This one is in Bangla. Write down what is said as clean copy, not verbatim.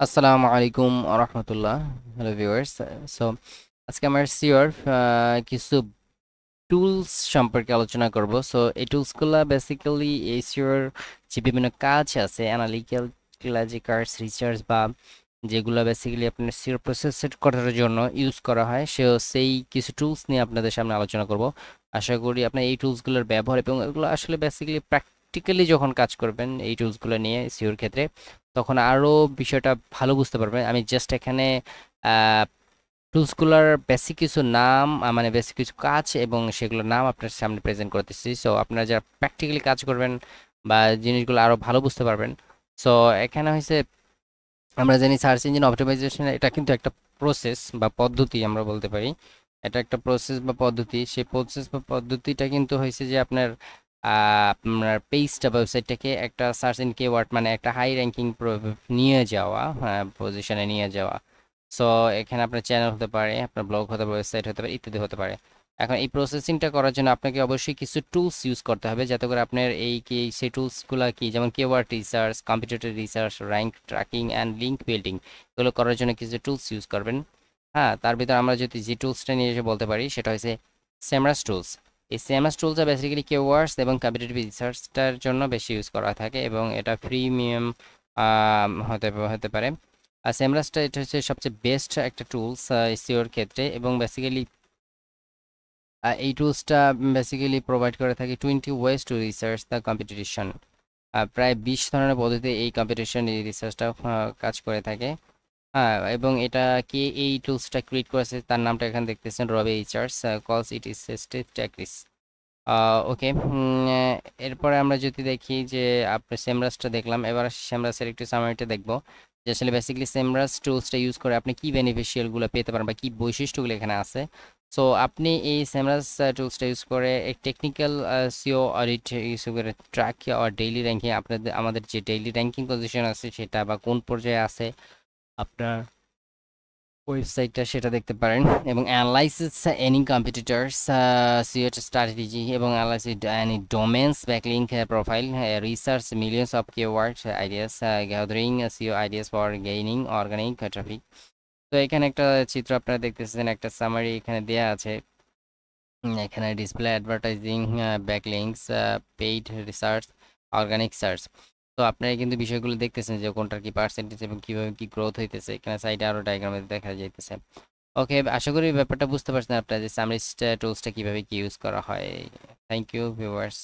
আসসালামু আলাইকুম আরহামতুল্লাহ। Hello viewers. সো আজকে আমরা সিওর কিছু টুলস সম্পর্কে আলোচনা করব। সো এই টুলসগুলো বেসিক্যালি এই সিওর যে বিভিন্ন কাজ আছে অ্যানালিটিক্যাল যে কাজ রিসার্চ বা যেগুলো বেসিক্যালি আপনার সিওর প্রসেস সেট করার জন্য ইউজ করা হয় সেই কিছু টুলস নিয়ে আপনাদের সামনে আলোচনা করব। আশা করি আপনার এই টুলসগুলোর ব্যবহার এবং এগুলো আসলে বেসিক্যালি প্র্যাকটিক্যালি যখন কাজ করবেন এই টুলসগুলো নিয়ে সিওর ক্ষেত্রে তখন আরো বিষয়টা ভালো বুঝতে পারবেন। আমি জাস্ট এখানে টুলসগুলোর বেসিক কিছু নাম মানে বেসিক কিছু কাজ এবং সেগুলোর নাম আপনার সামনে প্রেজেন্ট করতেছি। সো আপনারা যারা প্র্যাকটিক্যালি কাজ করবেন বা জিনিসগুলো আরো ভালো বুঝতে পারবেন। সো এখানে হয়েছে আমরা জানি সার্চ ইঞ্জিন অপটিমাইজেশন এটা কিন্তু একটা প্রসেস বা পদ্ধতি আমরা বলতে পারি। এটা একটা প্রসেস বা পদ্ধতি। সেই প্রসেস বা পদ্ধতিটা কিন্তু হয়েছে যে আপনার পেজটা বা ওয়েবসাইটটাকে একটা সার্চ ইন কিওয়ার্ড মানে একটা হাই র্যাঙ্কিং নিয়ে যাওয়া, হ্যাঁ, পজিশনে নিয়ে যাওয়া। সো এখানে আপনার চ্যানেল হতে পারে, আপনার ব্লগ হতে পারে, ওয়েবসাইট হতে পারে, ইত্যাদি হতে পারে। এখন এই প্রসেসিংটা করার জন্য আপনাকে অবশ্যই কিছু টুলস ইউজ করতে হবে যাতে করে আপনার সেই টুলসগুলো কি যেমন keyword research, competitor research, rank tracking and link building এগুলো করার জন্য কিছু টুলস ইউজ করবেন। হ্যাঁ, তার ভিতরে আমরা যদি যে টুলসটা নিয়ে এসে বলতে পারি সেটা হচ্ছে সেমরাস টুলস। এই সেমরাস টুলসটা বেসিক্যালি কিওয়ার্ডস এবং কম্পিটিটিভ রিসার্চটার জন্য বেশি ইউজ করা থাকে এবং এটা প্রিমিয়াম হতে হতে পারে। আর সেমরাসটা এটা হচ্ছে সবচেয়ে বেস্ট একটা টুলস এসইওর ক্ষেত্রে এবং বেসিক্যালি এই টুলসটা বেসিক্যালি প্রোভাইড করে থাকে 20 ways to research the competition. প্রায় 20 ধরনের পদ্ধতিতে এই কম্পিটিশন এই রিসার্চটা কাজ করে থাকে। হ্যাঁ, এবং এটা কে এই টুলসটা ক্রিয়েট করেছে তার নামটা এখানে দেখতেছেন, রবি এইচার্স কলস ইট ইস টেকরিস। ওকে। এরপরে আমরা যদি দেখি যে আপনার সেমরাসটা দেখলাম, এবার সেমরাসের একটু সামারিটা দেখবো যে আসলে বেসিক্যালি সেমরাস টুলসটা ইউজ করে আপনি কি বেনিফিশিয়ালগুলো পেতে পারেন বা কি বৈশিষ্ট্যগুলো এখানে আছে। সো আপনি এই সেমরাস টুলসটা ইউজ করে এক টেকনিক্যাল সিও অডিট ইউজ করে ট্র্যাক আর ডেইলি র্যাঙ্কিং আমাদের যে ডেইলি র্যাঙ্কিং পজিশন আছে সেটা বা কোন পর্যায়ে আছে আপনার ওয়েবসাইটটা সেটা দেখতে পারেন এবং analysis any competitors SEO strategy এবং analysis any domains backlink profile research millions of keywords ideas gathering SEO ideas for gaining organic traffic. তো এখানে একটা চিত্র আপনারা দেখতেছেন, একটা সামারি এখানে দেয়া আছে। এখানে display advertising, backlinks, paid research, organic search. তো আপনারা কিন্তু বিষয়গুলো দেখতেছেন যে কোনটার কি পার্সেন্টেজ এবং কিভাবে কি গ্রোথ হইতেছে, এখানে সাইডে আরো ডায়াগ্রামে দেখা যাইতেছে। ওকে, আশা করি ব্যাপারটা বুঝতে পারছেন আপনারা যে সামরি টুলসটা কিভাবে কি ইউজ করা হয়। Thank you viewers.